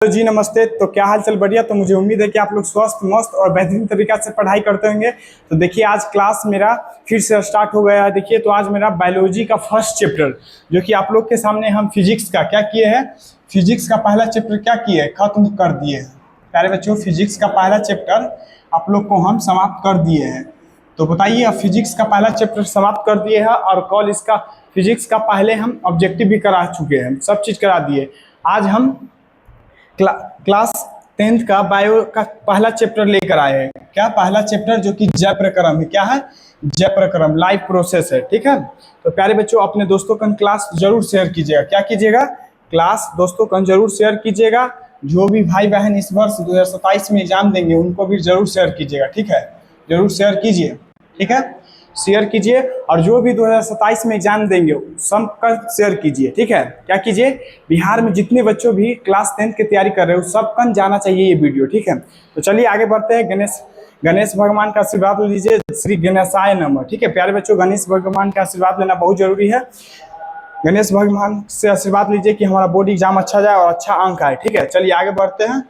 तो जी नमस्ते। तो क्या हाल चाल? बढ़िया। तो मुझे उम्मीद है कि आप लोग स्वस्थ मस्त और बेहतरीन तरीका से पढ़ाई करते होंगे। तो देखिए आज क्लास मेरा फिर से स्टार्ट हो गया है। देखिए तो आज मेरा बायोलॉजी का फर्स्ट चैप्टर जो कि आप लोग के सामने हम फिजिक्स का क्या किए हैं, फिजिक्स का पहला चैप्टर क्या किए हैं, खत्म कर दिए हैं। प्यारे बच्चों, फिजिक्स का पहला चैप्टर आप लोग को हम समाप्त कर दिए हैं। तो बताइए, अब फिजिक्स का पहला चैप्टर समाप्त कर दिए हैं और कल इसका फिजिक्स का पहले हम ऑब्जेक्टिव भी करा चुके हैं, सब चीज़ करा दिए। आज हम क्लास 10th का बायो का पहला चैप्टर लेकर आए हैं। क्या पहला चैप्टर? जो कि जय प्रक्रम है। क्या है? जय प्रक्रम, लाइफ प्रोसेस है। ठीक है। तो प्यारे बच्चों, अपने दोस्तों का क्लास जरूर शेयर कीजिएगा। क्या कीजिएगा? क्लास दोस्तों का जरूर शेयर कीजिएगा। जो भी भाई बहन इस वर्ष 2027 में एग्जाम देंगे उनको भी जरूर शेयर कीजिएगा। ठीक है, जरूर शेयर कीजिए। ठीक है, शेयर कीजिए। और जो भी 2027 में एग्जाम देंगे सबका शेयर कीजिए। ठीक है, क्या कीजिए? बिहार में जितने बच्चों भी क्लास 10 की तैयारी कर रहे हो सबका जाना चाहिए ये वीडियो। ठीक है, तो चलिए आगे बढ़ते हैं। गणेश भगवान का आशीर्वाद लीजिए। श्री गणेशाय नमः। ठीक है प्यारे बच्चों, गणेश भगवान का आशीर्वाद लेना बहुत जरूरी है। गणेश भगवान से आशीर्वाद लीजिए कि हमारा बोर्ड एग्जाम अच्छा जाए और अच्छा अंक आए। ठीक है, चलिए आगे बढ़ते हैं।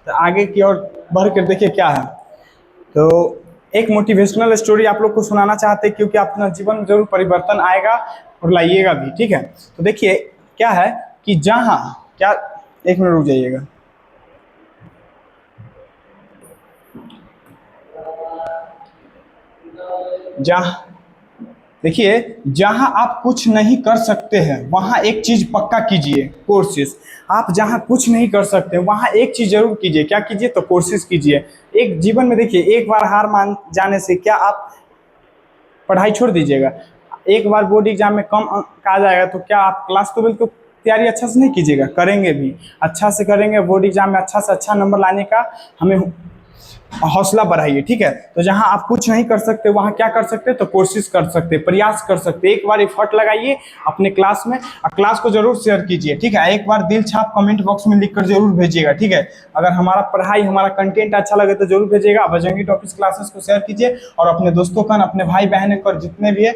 तो आगे की ओर बढ़ कर देखिए क्या है। तो एक मोटिवेशनल स्टोरी आप लोग को सुनाना चाहते हैं, क्योंकि अपना जीवन में जरूर परिवर्तन आएगा और लाइएगा भी। ठीक है, तो देखिए क्या है कि जहां क्या, एक मिनट रुक जाइएगा। जहां देखिए, जहां आप कुछ नहीं कर सकते हैं वहां एक चीज पक्का कीजिए, कोशिश। आप जहां कुछ नहीं कर सकते वहां एक चीज जरूर कीजिए। क्या कीजिए? तो कोशिश कीजिए। एक जीवन में देखिए, एक बार हार मान जाने से क्या आप पढ़ाई छोड़ दीजिएगा? एक बार बोर्ड एग्जाम में कम अंक आ जाएगा तो क्या आप क्लास 12 की तैयारी अच्छा से नहीं कीजिएगा? करेंगे भी, अच्छा से करेंगे। बोर्ड एग्जाम में अच्छा से अच्छा नंबर लाने का हमें हौसला बढ़ाइए। ठीक है, तो जहां आप कुछ नहीं कर सकते वहां क्या कर सकते हैं? तो कोशिश कर सकते हैं, प्रयास कर सकते हैं। एक बार एफर्ट लगाइए अपने क्लास में और क्लास को जरूर शेयर कीजिए। ठीक है, एक बार दिल छाप कमेंट बॉक्स में लिखकर जरूर भेजिएगा। ठीक है, अगर हमारा पढ़ाई हमारा कंटेंट अच्छा लगे तो जरूर भेजिएगा। बजरंगी टॉपिक्स क्लासेस को शेयर कीजिए और अपने दोस्तों का, अपने भाई बहन को, जितने भी है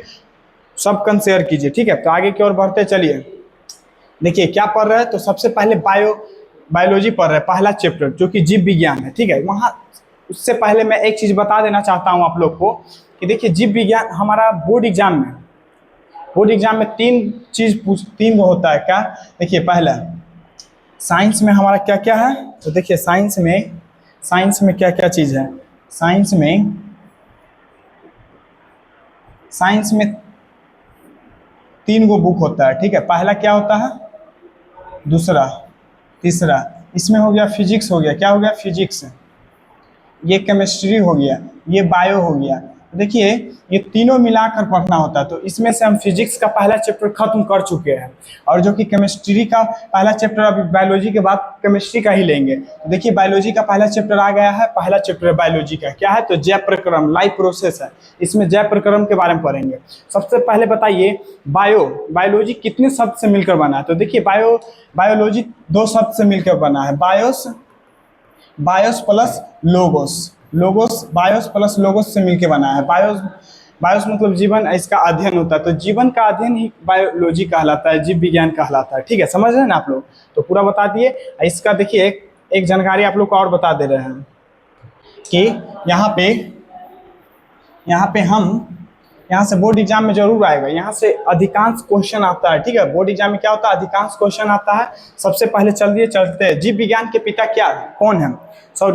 सब कन शेयर कीजिए। ठीक है, तो आगे की ओर बढ़ते चलिए। देखिए क्या पढ़ रहे हैं, तो सबसे पहले बायोलॉजी पढ़ रहे हैं, पहला चैप्टर जो कि जीव विज्ञान है। ठीक है, वहाँ उससे पहले मैं एक चीज बता देना चाहता हूँ आप लोग को कि देखिए जीव विज्ञान हमारा बोर्ड एग्जाम में तीन वो होता है। क्या? देखिए पहला, साइंस में हमारा क्या क्या है। तो देखिए साइंस में क्या क्या चीज है। साइंस में 3 गो बुक होता है। ठीक है, पहला क्या होता है, दूसरा, तीसरा। इसमें हो गया फिजिक्स, हो गया क्या हो गया, फिजिक्स। ये केमिस्ट्री हो गया, ये बायो हो गया। देखिए ये तीनों मिलाकर पढ़ना होता है। तो इसमें से हम फिजिक्स का पहला चैप्टर खत्म कर चुके हैं और जो कि केमिस्ट्री का पहला चैप्टर, अभी बायोलॉजी के बाद केमिस्ट्री का ही लेंगे। तो देखिए बायोलॉजी का पहला चैप्टर आ गया है। पहला चैप्टर बायोलॉजी का क्या है? तो जय प्रक्रम, लाइफ प्रोसेस है। इसमें जय प्रक्रम के बारे में पढ़ेंगे। सबसे पहले बताइए बायोलॉजी कितने शब्द से मिलकर बना है। तो देखिए बायोलॉजी 2 शब्द से मिलकर बना है, BIOS plus logos BIOS plus logos से मिलके बना है। बायोस मतलब जीवन, इसका अध्ययन होता है। तो जीवन का अध्ययन ही बायोलॉजी कहलाता है, जीव विज्ञान कहलाता है। ठीक है, समझ रहे हैं ना आप लोग? तो पूरा बता दिए। इसका देखिए एक जानकारी आप लोग को और बता दे रहे हैं कि यहाँ से बोर्ड एग्जाम में जरूर आएगा। यहाँ से अधिकांश क्वेश्चन आता है। ठीक है, बोर्ड एग्जाम में क्या होता है, अधिकांश क्वेश्चन आता है। सबसे पहले चलते हैं, जीव विज्ञान के पिता कौन है?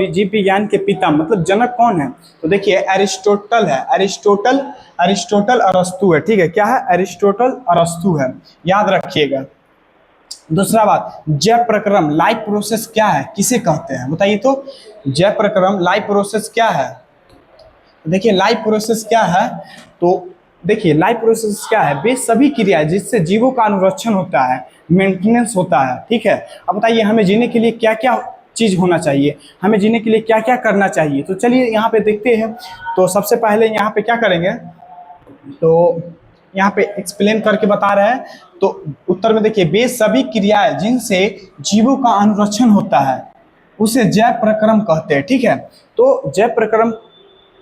जीव विज्ञान के पिता मतलब जनक कौन है? तो देखिए एरिस्टोटल है। अरिस्टोटल अरस्तु है। ठीक है, क्या है? एरिस्टोटल अरस्तु है, याद रखिएगा। दूसरा बात, जय प्रक्रम, लाइफ प्रोसेस क्या है, किसे कहते हैं बताइए? तो जय प्रक्रम, लाइफ प्रोसेस क्या है? देखिए लाइफ प्रोसेस क्या है, तो देखिए लाइफ प्रोसेस क्या है, वे सभी क्रियाएं जिससे जीवों का अनुरक्षण होता है, मेंटेनेंस होता है। ठीक है, अब बताइए हमें जीने के लिए क्या क्या चीज होना चाहिए, हमें जीने के लिए क्या क्या करना चाहिए। तो चलिए यहाँ पे देखते हैं। तो सबसे पहले यहाँ पे क्या करेंगे, तो यहाँ पे एक्सप्लेन करके बता रहे हैं। तो उत्तर में देखिए, वे सभी क्रियाएं जिनसे जीवों का अनुरक्षण होता है उसे जय प्रक्रम कहते हैं। ठीक है, तो जय प्रक्रम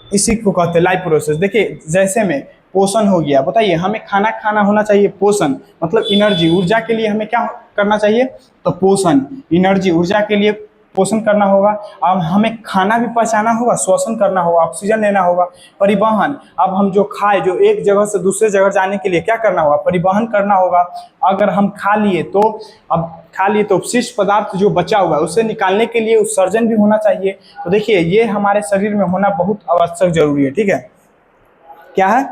इसी को कहते हैं लाइफ प्रोसेस। देखिए जैसे में पोषण हो गया। बताइए हमें खाना खाना होना चाहिए पोषण, मतलब एनर्जी, ऊर्जा के लिए हमें क्या करना चाहिए, तो पोषण, एनर्जी, ऊर्जा के लिए पोषण करना होगा। अब हमें खाना भी पचाना होगा, श्वसन करना होगा, ऑक्सीजन लेना होगा। परिवहन, अब हम जो खाए, जो एक जगह से दूसरे जगह जाने के लिए क्या करना होगा, परिवहन करना होगा। अगर हम खा लिए तो अपशिष्ट पदार्थ जो बचा हुआ है उसे निकालने के लिए उत्सर्जन भी होना चाहिए। तो देखिए ये हमारे शरीर में होना बहुत आवश्यक जरूरी है, ठीक है। क्या है,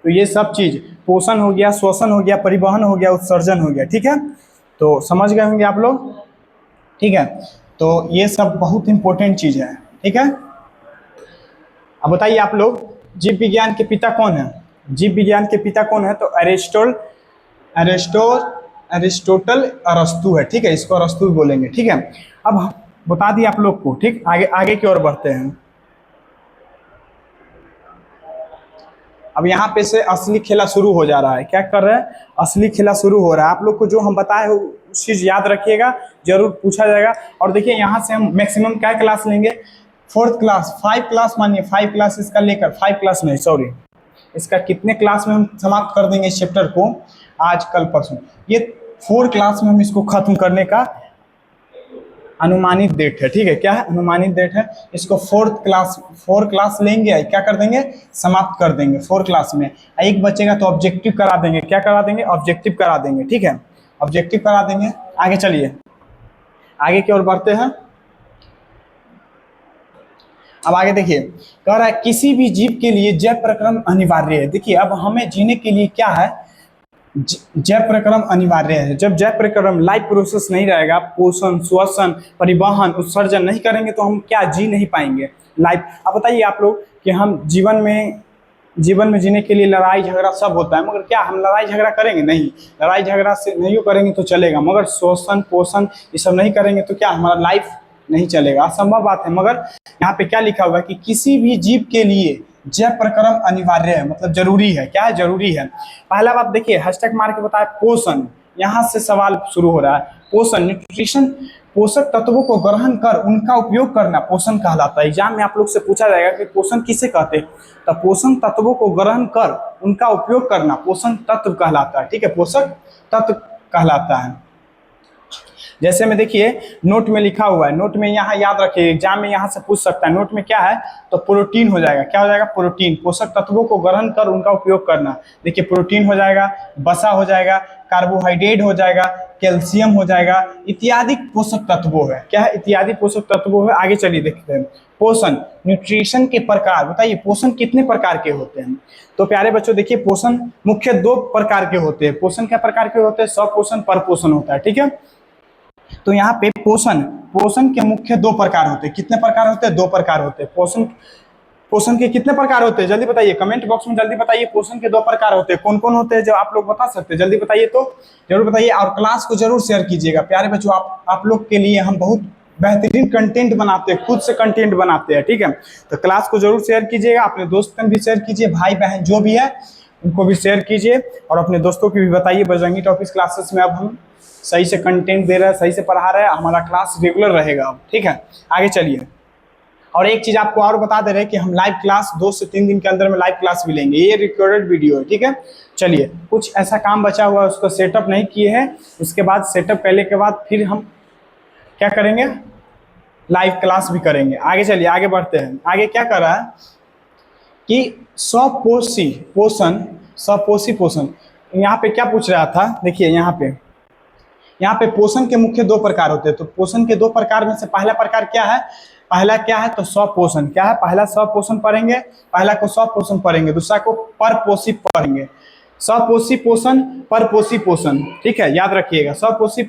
तो ये सब चीज, पोषण हो गया, श्वसन हो गया, परिवहन हो गया, उत्सर्जन हो गया, ठीक है। तो समझ गए होंगे आप लोग, ठीक है। तो ये सब बहुत इंपॉर्टेंट चीज है, ठीक है। अब बताइए आप लोग, जीव विज्ञान के पिता कौन है? जीव विज्ञान के पिता कौन है? तो अरिस्टोटल अरस्तु है, ठीक है। इसको अरस्तु भी बोलेंगे, ठीक है। अब बता दिए आप लोग को, ठीक। आगे आगे की ओर बढ़ते हैं। अब यहाँ पे से असली खेला शुरू हो जा रहा है। क्या कर रहे हैं? असली खेला शुरू हो रहा है। आप लोग को जो हम बताए हो उस चीज याद रखिएगा, जरूर पूछा जाएगा। और देखिए यहाँ से हम मैक्सिमम क्या क्लास लेंगे, 4th क्लास, 5 क्लास, मानिए 5 क्लास इसका लेकर, 5 क्लास नहीं सॉरी, इसका कितने क्लास में हम समाप्त कर देंगे इस चैप्टर को, आज कल परसों, ये 4 क्लास में हम इसको खत्म करने का अनुमानित डेट है, ठीक है। क्या है? अनुमानित डेट है। इसको 4 क्लास लेंगे, क्या कर देंगे, समाप्त कर देंगे 4 क्लास में। एक बचेगा तो ऑब्जेक्टिव करा देंगे। क्या करा देंगे? ऑब्जेक्टिव करा देंगे, ठीक है। ऑब्जेक्टिव करा देंगे। आगे चलिए, आगे की ओर बढ़ते हैं। अब आगे देखिए, कह रहा है किसी भी जीव के लिए जैव प्रक्रम अनिवार्य है। देखिए अब हमें जीने के लिए क्या है, जैव प्रक्रम अनिवार्य है। जब जैव प्रक्रम, लाइफ प्रोसेस नहीं रहेगा, पोषण, श्वसन, परिवहन, उत्सर्जन नहीं करेंगे तो हम क्या जी नहीं पाएंगे लाइफ। अब बताइए आप लोग कि हम जीवन में जीने के लिए लड़ाई झगड़ा सब होता है, मगर क्या हम लड़ाई झगड़ा करेंगे? नहीं। लड़ाई झगड़ा से नहीं करेंगे तो चलेगा, मगर श्वसन, पोषण ये सब नहीं करेंगे तो क्या हमारा लाइफ नहीं चलेगा, असंभव बात है। मगर यहाँ पे क्या लिखा हुआ है कि किसी भी जीव के लिए जैव प्रक्रम अनिवार्य है, मतलब जरूरी है। क्या है? जरूरी है। पहला बात देखिए, हैशटैग मार के बताया पोषण, यहाँ से सवाल शुरू हो रहा है। पोषण, न्यूट्रिशन, पोषक तत्वों को ग्रहण कर उनका उपयोग करना पोषण कहलाता है। एग्जाम में आप लोग से पूछा जाएगा कि पोषण किसे कहते हैं, तो पोषण तत्वों को ग्रहण कर उनका उपयोग करना पोषण तत्व कहलाता है, ठीक है। पोषक तत्व कहलाता है। जैसे में देखिए नोट में लिखा हुआ है, नोट में यहाँ याद रखिए, एग्जाम में यहाँ से पूछ सकता है। नोट में क्या है, तो प्रोटीन हो जाएगा। क्या हो जाएगा? प्रोटीन। पोषक तत्वों को ग्रहण कर उनका उपयोग करना, देखिए प्रोटीन हो जाएगा, वसा हो जाएगा, कार्बोहाइड्रेट हो जाएगा, कैल्शियम हो जाएगा, इत्यादि पोषक तत्वों है। क्या है? इत्यादि पोषक तत्वों है। आगे चलिए देखते हैं। पोषण, न्यूट्रिशन के प्रकार। बताइए पोषण कितने प्रकार के होते हैं? तो प्यारे बच्चों देखिए, पोषण मुख्य 2 प्रकार के होते हैं। पोषण क्या प्रकार के होते हैं? स्वपोषण, परपोषण होता है, ठीक है। तो यहाँ पे पोषण के मुख्य 2 प्रकार होते हैं। कितने प्रकार होते हैं? 2 प्रकार होते हैं। पोषण के कितने प्रकार होते हैं? जल्दी बताइए, कमेंट बॉक्स में जल्दी बताइए। पोषण के 2 प्रकार होते हैं। कौन कौन होते हैं जो आप लोग बता सकते हैं? जल्दी बताइए, तो जरूर बताइए। और क्लास को जरूर शेयर कीजिएगा प्यारे बच्चों। आप लोग के लिए हम बहुत बेहतरीन कंटेंट बनाते हैं, खुद से कंटेंट बनाते हैं, ठीक है। तो क्लास को जरूर शेयर कीजिएगा, अपने दोस्त को भी शेयर कीजिए, भाई बहन जो भी है उनको भी शेयर कीजिए, और अपने दोस्तों को भी बताइए बजरंगी टॉपिक्स क्लासेस में अब हम सही से कंटेंट दे रहे हैं, सही से पढ़ा रहे हैं, हमारा क्लास रेगुलर रहेगा अब, ठीक है। आगे चलिए, और एक चीज आपको और बता दे रहे हैं कि हम लाइव क्लास 2 से 3 दिन के अंदर में लाइव क्लास भी लेंगे। ये रिकॉर्डेड वीडियो है, ठीक है। चलिए, कुछ ऐसा काम बचा हुआ है उसको सेटअप नहीं किए हैं, उसके बाद सेटअप करने के बाद फिर हम क्या करेंगे, लाइव क्लास भी करेंगे। आगे चलिए, आगे बढ़ते हैं। आगे क्या कर रहा है कि स्वपोषी पोषण, यहाँ पे क्या पूछ रहा था, देखिए यहाँ पे पोषण के मुख्य 2 प्रकार होते हैं। तो पोषण के 2 प्रकार में से पहला प्रकार क्या है, तो स्वपोषण। क्या है? पहला स्वपोषण पढ़ेंगे, पहला को स्वपोषण पढ़ेंगे, दूसरा को परपोषी पढ़ेंगे। स्वपोषी पोषण, परपोषी पोषण, ठीक है, याद रखिएगा। स्वपोषी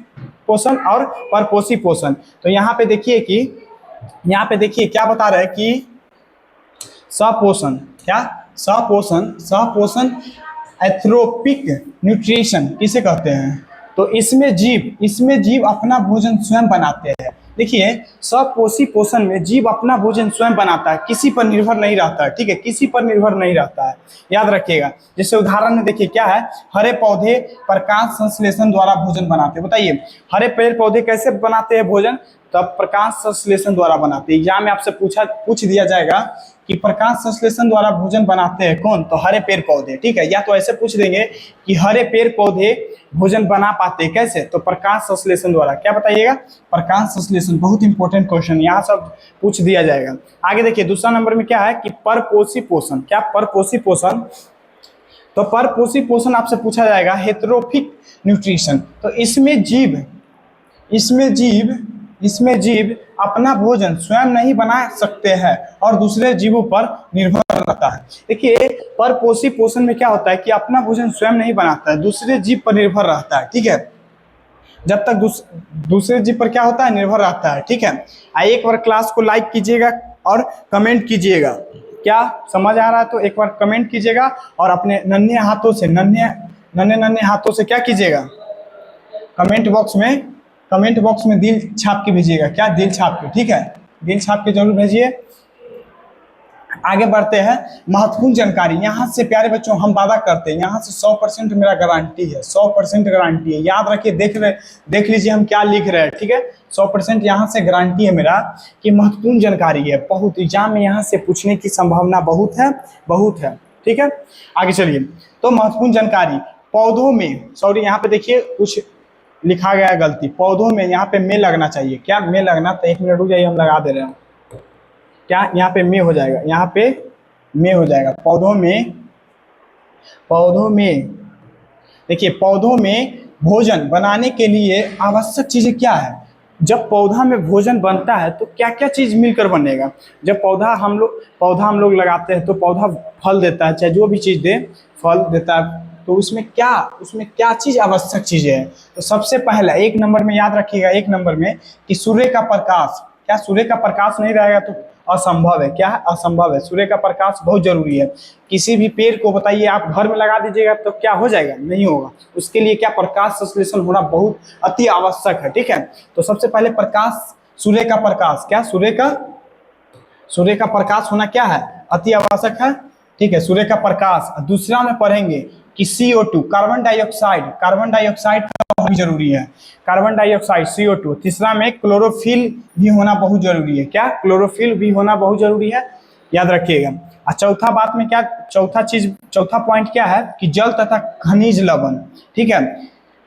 पोषण और परपोषी पोषण। तो यहाँ पे देखिए क्या बता रहे हैं कि स्वपोषण, क्या स्वपोषण एंथ्रोपिक न्यूट्रिशन किसे कहते हैं? तो इसमें जीव अपना भोजन स्वयं बनाते हैं। देखिए, स्वपोषी पोषण में जीव अपना भोजन स्वयं बनाता है, किसी पर निर्भर नहीं रहता है, ठीक है, किसी पर निर्भर नहीं रहता है, याद रखिएगा। जैसे उदाहरण में देखिए क्या है, हरे पौधे प्रकाश संश्लेषण द्वारा भोजन बनाते हैं। बताइए हरे पेड़ पौधे कैसे बनाते हैं भोजन? तब प्रकाश संश्लेषण द्वारा बनाते हैं। एग्जाम में आपसे पूछ दिया जाएगा कि प्रकाश संश्लेषण द्वारा भोजन बनाते हैं कौन, तो हरे पेड़ पौधे। ठीक है, या तो ऐसे पूछ देंगे कि हरे पेड़ पौधे भोजन बना पाते हैं कैसे, तो प्रकाश संश्लेषण द्वारा। क्या बताइएगा, प्रकाश संश्लेषण। बहुत इंपॉर्टेंट क्वेश्चन, यहाँ सब पूछ दिया जाएगा। आगे देखिए दूसरा नंबर में क्या है कि परपोषी पोषण। क्या परपोषी पोषण, तो परपोषी पोषण आपसे पूछा जाएगा हेटेरोफिक न्यूट्रिशन। तो इसमें जीव अपना भोजन स्वयं नहीं बना सकते हैं और दूसरे जीवों पर निर्भर रहता है। देखिए परपोषी पोषण में क्या होता है कि अपना भोजन स्वयं नहीं बनाता है, दूसरे जीव पर निर्भर रहता है। ठीक है, जब तक दूसरे जीव पर क्या होता है, निर्भर रहता है। ठीक है, एक बार क्लास को लाइक कीजिएगा और कमेंट कीजिएगा। क्या समझ आ रहा है तो एक बार कमेंट कीजिएगा और अपने नन्हे हाथों से क्या कीजिएगा, कमेंट बॉक्स में दिल छाप के भेजिएगा। क्या, दिल छाप के। ठीक है, दिल छाप के जरूर भेजिए। आगे बढ़ते हैं, महत्वपूर्ण जानकारी। यहाँ से प्यारे बच्चों हम वादा करते हैं, यहाँ से 100% मेरा गारंटी है, 100% गारंटी है। याद रखिए, देख लीजिए हम क्या लिख रहे हैं। ठीक है, 100% यहाँ से गारंटी है मेरा कि महत्वपूर्ण जानकारी है। बहुत एग्जाम में यहाँ से पूछने की संभावना बहुत है। ठीक है, आगे चलिए। तो महत्वपूर्ण जानकारी, पौधों में, सॉरी यहाँ पे देखिए कुछ लिखा गया है गलती, पौधों में यहाँ पे में लगना चाहिए। क्या में लगना, तो 1 मिनट रुक जाइए, हम लगा दे रहे हैं। क्या यहाँ पे में हो जाएगा, यहाँ पे में हो जाएगा। पौधों में देखिए, पौधों में भोजन बनाने के लिए आवश्यक चीजें क्या है। जब पौधा में भोजन बनता है तो क्या क्या चीज मिलकर बनेगा। जब पौधा हम लोग लगाते हैं तो पौधा फल देता है, चाहे जो भी चीज दे फल देता है। तो उसमें क्या चीज आवश्यक चीजें है। तो सबसे पहला 1 नंबर में याद रखिएगा, 1 नंबर में कि सूर्य का प्रकाश। क्या सूर्य का प्रकाश नहीं रहेगा तो असंभव है। क्या है, असंभव है। सूर्य का प्रकाश बहुत जरूरी है। किसी भी पेड़ को बताइए आप घर में लगा दीजिएगा तो क्या हो जाएगा, नहीं होगा। उसके लिए क्या, प्रकाश संश्लेषण होना बहुत अति आवश्यक है। ठीक है, तो सबसे पहले प्रकाश, सूर्य का प्रकाश। क्या, सूर्य का प्रकाश होना क्या है, अति आवश्यक है। ठीक है, सूर्य का प्रकाश। दूसरा में पढ़ेंगे कि CO2, कार्बन डाइऑक्साइड का भी जरूरी है, कार्बन डाइऑक्साइड CO2। तीसरा में क्लोरोफिल भी होना बहुत जरूरी है। क्या, क्लोरोफिल भी होना बहुत जरूरी है, याद रखिएगा। और चौथा बात में क्या, चौथा पॉइंट क्या है कि जल तथा खनिज लवण। ठीक है,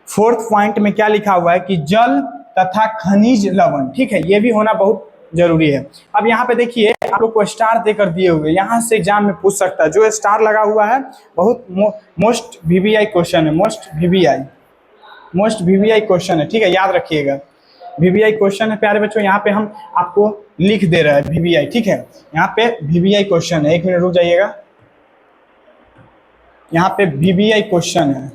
4th पॉइंट में क्या लिखा हुआ है कि जल तथा खनिज लवण। ठीक है, ये भी होना बहुत जरूरी है। अब यहाँ पे देखिए आप लोग को स्टार देकर दिए हुए, यहाँ से एग्जाम में पूछ सकता है। जो स्टार लगा हुआ है बहुत मोस्ट VVI क्वेश्चन है, मोस्ट VVI क्वेश्चन है। ठीक है, याद रखिएगा, VVI क्वेश्चन है प्यारे बच्चों। यहाँ पे हम आपको लिख दे रहे हैं VVI। ठीक है, यहाँ पे VVI क्वेश्चन है, 1 मिनट रुक जाइएगा। यहाँ पे VVI क्वेश्चन है,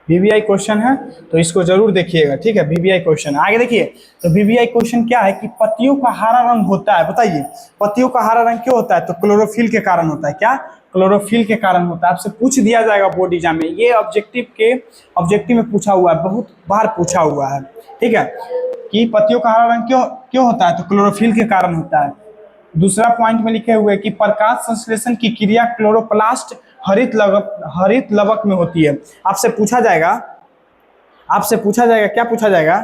VVI क्वेश्चन है, तो इसको जरूर देखिएगा। ठीक है, VVI क्वेश्चन। आगे देखिए, तो VVI क्वेश्चन क्या है कि पत्तियों का हरा रंग होता है। बताइए पत्तियों का हरा रंग क्यों होता है, तो क्लोरोफिल के कारण होता है। क्या, क्लोरोफिल के कारण होता है। आपसे पूछ दिया जाएगा बोर्ड एग्जाम में, ये ऑब्जेक्टिव में पूछा हुआ है, बहुत बार पूछा हुआ है। ठीक है, कि पत्तियों का हरा रंग क्यों होता है, तो क्लोरोफिल के कारण होता है। दूसरा पॉइंट में लिखे हुए कि प्रकाश संश्लेषण की क्रिया क्लोरोप्लास्ट हरित लवक में होती है। आपसे पूछा जाएगा, क्या पूछा जाएगा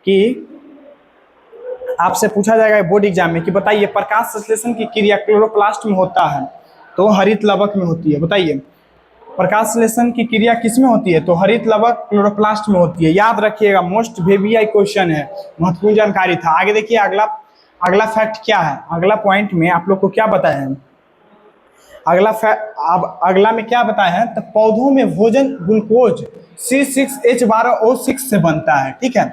कि आपसे पूछा जाएगा बोर्ड एग्जाम में कि बताइए प्रकाश संश्लेषण की क्रिया क्लोरोप्लास्ट में होता है तो हरित लवक में होती है। बताइए प्रकाश संश्लेषण की क्रिया किस में होती है, तो हरित लवक क्लोरोप्लास्ट में होती है। याद रखिएगा, मोस्ट VVI क्वेश्चन है, महत्वपूर्ण जानकारी था। आगे देखिए अगला फैक्ट क्या है। अगला पॉइंट में आप लोग को क्या बताया है, अगला में क्या बताया है, तो पौधों में भोजन ग्लूकोज C6H12O6 से बनता है। ठीक है,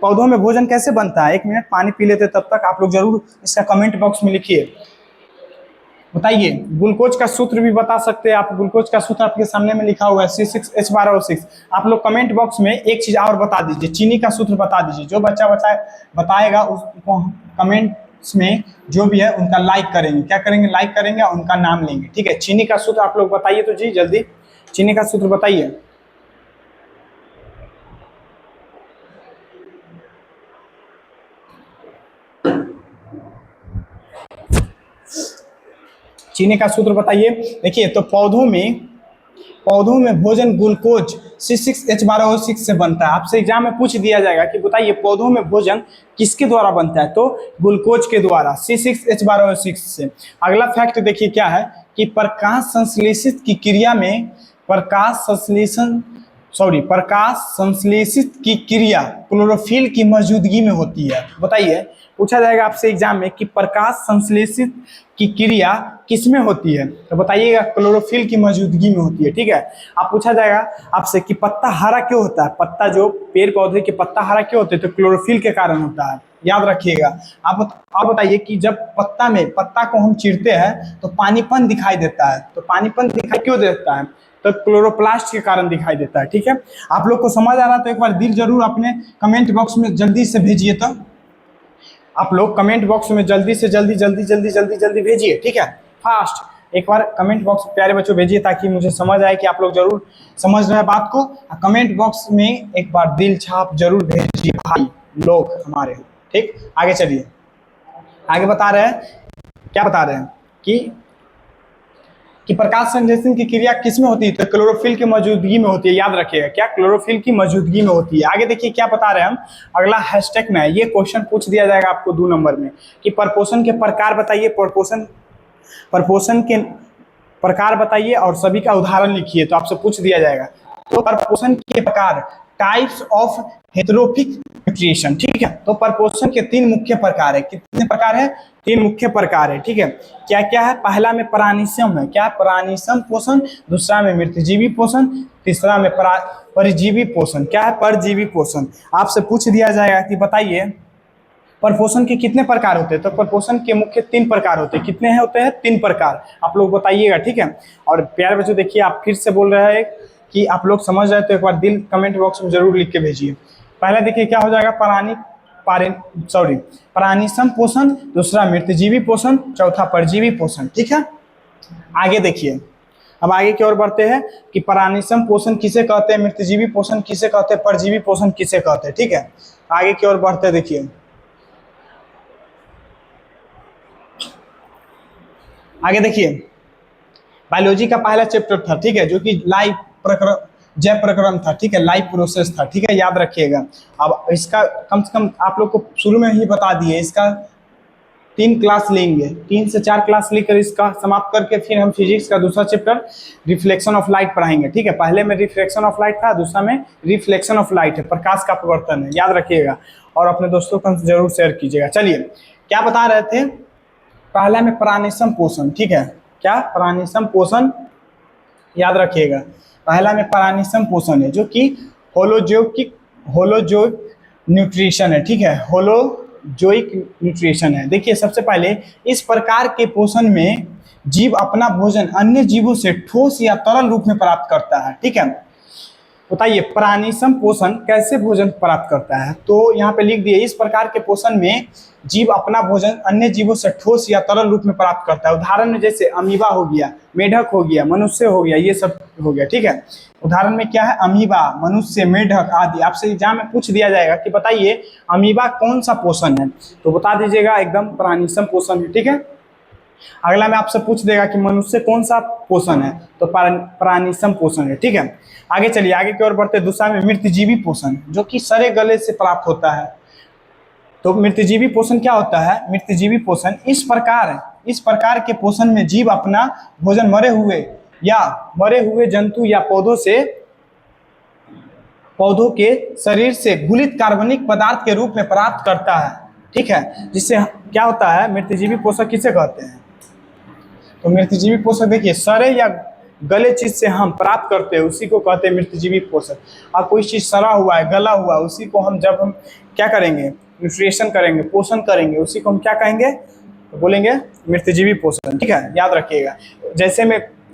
पौधों में भोजन कैसे बनता है, 1 मिनट पानी पी लेते, तब तक आप लोग जरूर इसका कमेंट बॉक्स में लिखिए। बताइए, ग्लूकोज का सूत्र भी बता सकते हैं आप। ग्लूकोज का सूत्र आपके सामने में लिखा हुआ है C6H12O6। आप लोग कमेंट बॉक्स में एक चीज और बता दीजिए, चीनी का सूत्र बता दीजिए। जो बच्चा बताएगा उसको कमेंट्स में जो भी है उनका लाइक करेंगे। क्या करेंगे, लाइक करेंगे और उनका नाम लेंगे। ठीक है, चीनी का सूत्र आप लोग बताइए तो जी जल्दी, चीनी का सूत्र बताइए। चीनी का सूत्र बताइए। देखिए, तो पौधों में भोजन ग्लूकोज C6H12O6 से बनता है। आपसे एग्जाम में पूछ दिया जाएगा कि बताइए पौधों में भोजन किसके द्वारा बनता है, तो ग्लूकोज के द्वारा C6H12O6 से। अगला फैक्ट देखिए क्या है कि प्रकाश संश्लेषित की क्रिया में प्रकाश संश्लेषित की क्रिया क्लोरोफिल की मौजूदगी में होती है। बताइए, पूछा जाएगा आपसे एग्जाम में कि प्रकाश संश्लेषित की क्रिया किसमें होती है, तो बताइएगा क्लोरोफिल की मौजूदगी में होती है। ठीक है। आप पूछा जाएगा आपसे कि पत्ता हरा क्यों होता है, पत्ता जो पेड़ पौधे के पत्ता हरा क्यों होते हैं, तो क्लोरोफिल के कारण होता है, याद रखिएगा। आप बताइए कि जब पत्ता को हम चीरते हैं तो पानीपन दिखाई देता है, तो पानीपन दिखाई क्यों देता है, तो क्लोरोप्लास्ट के कारण दिखाई देता है। ठीक है। आप लोग को समझ आ रहा तो एक बार दिल जरूर अपने कमेंट बॉक्स में जल्दी से भेजिए। तो आप लोग कमेंट बॉक्स में जल्दी भेजिए। ठीक है, फास्ट एक बार कमेंट बॉक्स प्यारे बच्चों भेजिए ताकि मुझे समझ आए कि आप लोग जरूर समझ रहे हैं बात को। कमेंट बॉक्स में एक बार दिल छाप जरूर भेजिए भाई लोग हमारे। ठीक, आगे चलिए। आगे बता रहे हैं, क्या बता रहे हैं कि प्रकाश संश्लेषण की क्रिया किसमें होती है, तो क्लोरोफिल की मौजूदगी में होती है। याद रखिएगा, क्या क्लोरोफिल की मौजूदगी में होती है। आगे देखिए क्या बता रहे हैं हम, अगला हैशटैग में है, ये क्वेश्चन पूछ दिया जाएगा आपको 2 नंबर में कि परपोषण के प्रकार बताइए, परपोषण के प्रकार बताइए और सभी का उदाहरण लिखिए, तो आपसे पूछ दिया जाएगा। तो परपोषण के प्रकार, टाइप्स ऑफ हेटेरोफिक न्यूट्रिशन। ठीक है, तो परपोषण के 3 मुख्य प्रकार है। कितने प्रकार है, 3 मुख्य प्रकार है। ठीक है, क्या क्या है, पहला में प्राणिसम है, क्या प्राणिसम पोषण, दूसरा में मृतजीवी पोषण, तीसरा में परजीवी पोषण। क्या है, परजीवी पोषण। आपसे पूछ दिया जाएगा कि बताइए परपोषण के कितने प्रकार होते हैं, तो परपोषण के मुख्य 3 प्रकार होते हैं। कितने हैं होते हैं, 3 प्रकार। आप लोग बताइएगा। ठीक है, और प्यारे बच्चों देखिए आप फिर से बोल रहे हैं कि आप लोग समझ रहे हैं तो एक बार दिल कमेंट बॉक्स में जरूर लिख के भेजिए। पहला देखिए क्या हो जाएगा, प्राणिसम पोषण, दूसरा मृतजीवी पोषण, चौथा परजीवी पोषण। ठीक है, आगे देखिए। अब आगे की ओर बढ़ते हैं कि प्राणिसम पोषण किसे कहते हैं, मृतजीवी पोषण किसे कहते हैं, परजीवी पोषण किसे कहते हैं। ठीक है, आगे की ओर बढ़ते देखिए। आगे देखिए, बायोलॉजी का पहला चैप्टर था। ठीक है, जो कि जैव प्रक्रम था। ठीक है, लाइफ प्रोसेस था। ठीक है, याद रखिएगा। अब इसका कम से कम आप लोग को शुरू में ही बता दिए, इसका 3 क्लास लेंगे, 3 से 4 क्लास लेकर इसका समाप्त करके फिर हम फिजिक्स का दूसरा चैप्टर रिफ्लेक्शन ऑफ लाइट पढ़ाएंगे। ठीक है, पहले में रिफ्लेक्शन ऑफ लाइट था, दूसरा में रिफ्लेक्शन ऑफ लाइट है, प्रकाश का अपवर्तन है, याद रखिएगा और अपने दोस्तों को जरूर शेयर कीजिएगा। चलिए, क्या बता रहे थे, पहला में प्राणिसम पोषण। ठीक है, क्या प्राणिसम पोषण, याद रखिएगा। पहला में प्राणिसम पोषण है जो कि होलोजोइक न्यूट्रिशन है। ठीक है, होलोजोइक न्यूट्रिशन है। देखिए सबसे पहले इस प्रकार के पोषण में जीव अपना भोजन अन्य जीवों से ठोस या तरल रूप में प्राप्त करता है। ठीक है, बताइए प्राणिसम पोषण कैसे भोजन प्राप्त करता है, तो यहाँ पे लिख दिए, इस प्रकार के पोषण में जीव अपना भोजन अन्य जीवों से ठोस या तरल रूप में प्राप्त करता है। उदाहरण में जैसे अमीबा हो गया, मेढक हो गया, मनुष्य हो गया, ये सब हो गया। ठीक है, उदाहरण में क्या है, अमीबा, मनुष्य, मेढक आदि। आपसे एग्जाम में पूछ दिया जाएगा कि बताइए अमीबा कौन सा पोषण है, तो बता दीजिएगा एकदम प्राणिसम पोषण है। ठीक है, अगला में आपसे पूछ देगा कि मनुष्य कौन सा पोषण है, तो प्राणिसम पोषण है। ठीक है, आगे चलिए, आगे की ओर बढ़ते। दूसरा में मृतजीवी पोषण जो कि सड़े गले से प्राप्त होता है। तो मृतजीवी पोषण क्या होता है, मृतजीवी पोषण इस प्रकार के पोषण में जीव अपना भोजन मरे हुए जंतु या पौधों के शरीर से घुलित कार्बनिक पदार्थ के रूप में प्राप्त करता है। ठीक है, जिससे क्या होता है, मृतजीवी पोषक किसे कहते हैं, तो मृतजीवी पोषक देखिए सड़े या गले चीज से हम प्राप्त करते हैं उसी को कहते हैं मृतजीवी पोषक। और कोई चीज सड़ा हुआ है, गला हुआ, उसी को हम जब हम क्या करेंगे, न्यूट्रिशन करेंगे, पोषण करेंगे, उसी को हम क्या कहेंगे, तो बोलेंगे मृतजीवी पोषण। ठीक है, याद रखिएगा।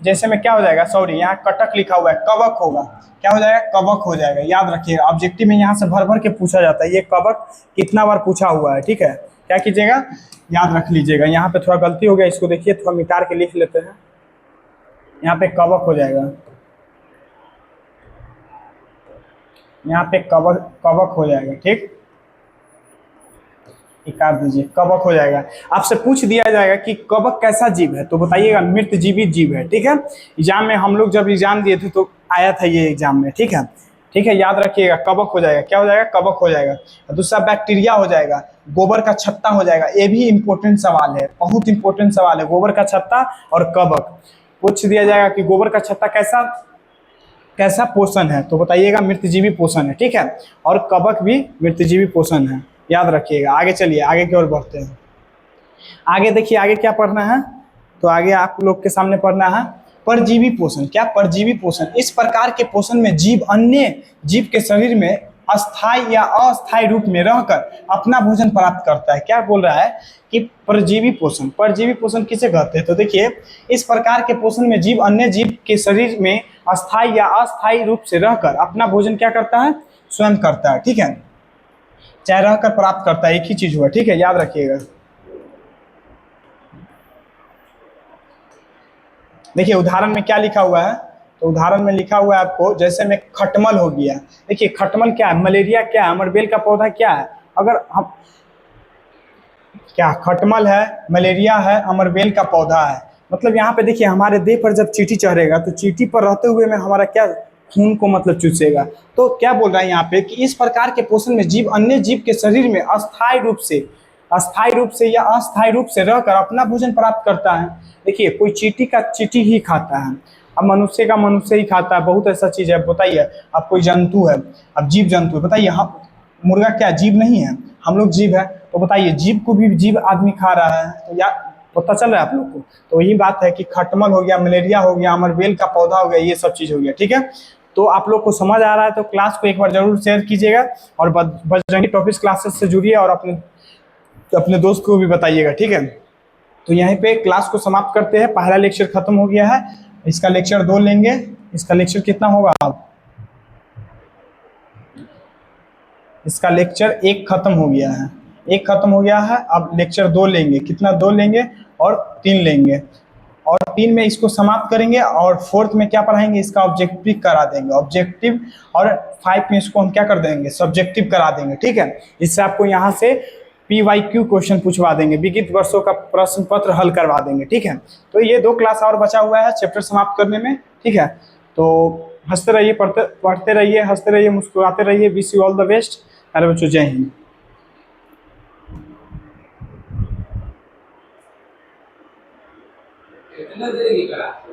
जैसे में क्या हो जाएगा, सॉरी यहाँ कटक लिखा हुआ है, कवक होगा, क्या हो जाएगा, कवक हो जाएगा। याद रखिएगा, ऑब्जेक्टिव में यहाँ से भर भर के पूछा जाता है, ये कवक कितना बार पूछा हुआ है। ठीक है, क्या कीजिएगा, याद रख लीजिएगा। यहाँ पे थोड़ा गलती हो गया, इसको देखिए थोड़ा मिटार के लिख लेते हैं, यहाँ पे कवक हो जाएगा, यहाँ पे कवक हो जाएगा। ठीक, काट दीजिए, कवक हो जाएगा। आपसे पूछ दिया जाएगा कि कवक कैसा जीव है, तो बताइएगा मृतजीवी जीव है। ठीक है, एग्जाम में हम लोग जब एग्जाम दिए थे तो आया था ये एग्जाम में, ठीक है। ठीक है, याद रखिएगा, कवक हो जाएगा, क्या हो जाएगा, कवक हो जाएगा। दूसरा बैक्टीरिया हो जाएगा, गोबर का छत्ता हो जाएगा। ये भी इंपॉर्टेंट सवाल है, बहुत इंपॉर्टेंट सवाल है, गोबर का छत्ता और कवक। पूछ दिया जाएगा कि गोबर का छत्ता कैसा कैसा पोषण है, तो बताइएगा मृतजीवी पोषण है, ठीक है। और कवक भी मृतजीवी पोषण है, याद रखिएगा। आगे चलिए, आगे की ओर बढ़ते हैं। आगे देखिए, आगे क्या पढ़ना है, तो आगे आप लोग के सामने पढ़ना है परजीवी पोषण। क्या, परजीवी पोषण। इस प्रकार के पोषण में जीव अन्य जीव के शरीर में अस्थायी या अस्थायी रूप में रहकर अपना भोजन प्राप्त करता है। क्या बोल रहा है कि परजीवी पोषण। परजीवी पोषण किसे कहते हैं, तो देखिए, इस प्रकार के पोषण में जीव अन्य जीव के शरीर में अस्थायी या अस्थायी रूप से रहकर अपना भोजन क्या करता है, स्वयं करता है, ठीक है। चाहे रहकर प्राप्त करता है, एक ही चीज हुआ, ठीक है, याद रखिएगा। देखिए उदाहरण में क्या लिखा हुआ है, तो उदाहरण में लिखा हुआ है आपको, जैसे में खटमल हो गया। देखिए खटमल क्या है, मलेरिया क्या है, अमरबेल का पौधा क्या है। अगर हम क्या, खटमल है, मलेरिया है, अमरबेल का पौधा है। मतलब यहाँ पे देखिए, हमारे देह पर जब चींटी चढ़ेगा तो चींटी पर रहते हुए में हमारा क्या, खून को मतलब चूसेगा। तो क्या बोल रहा है यहाँ पे कि इस प्रकार के पोषण में जीव अन्य जीव के शरीर में अस्थायी रूप से या अस्थायी रूप से रहकर अपना भोजन प्राप्त करता है। देखिए कोई चींटी का चींटी ही खाता है, अब मनुष्य का मनुष्य ही खाता है, बहुत ऐसा चीज है। बताइए, अब कोई जंतु है, अब जीव जंतु है, बताइए, हम मुर्गा क्या जीव नहीं है, हम लोग जीव है। तो बताइए, जीव को भी जीव आदमी खा रहा है, तो या पता चल रहा है आप लोग को। तो वही बात है कि खटमल हो गया, मलेरिया हो गया, अमरबेल का पौधा हो गया, ये सब चीज हो गया, ठीक है। तो आप लोग को समझ आ रहा है तो क्लास को एक बार जरूर शेयर कीजिएगा, और बजरंगी टॉपिक्स क्लासेस से जुड़िए, और अपने अपने दोस्त को भी बताइएगा, ठीक है। तो यहीं पे क्लास को समाप्त करते हैं, पहला लेक्चर खत्म हो गया है, इसका लेक्चर 2 लेंगे। इसका लेक्चर कितना होगा, इसका लेक्चर 1 खत्म हो गया है, 1 खत्म हो गया है। अब लेक्चर 2 लेंगे, कितना, 2 लेंगे और 3 लेंगे, और 3 में इसको समाप्त करेंगे, और 4th में क्या पढ़ाएंगे, इसका ऑब्जेक्टिव करा देंगे, ऑब्जेक्टिव। और 5 में इसको हम क्या कर देंगे, सब्जेक्टिव करा देंगे, ठीक है। इससे आपको यहाँ से PYQ क्वेश्चन पूछवा देंगे, विगत वर्षों का प्रश्न पत्र हल करवा देंगे, ठीक है। तो ये 2 क्लास और बचा हुआ है चैप्टर समाप्त करने में, ठीक है। तो हंसते रहिए, पढ़ते रहिए, हंसते रहिए, मुस्कुराते रहिए। Wish you all the best. अरे बच्चों, जय हिंद। कितना देर की क्लास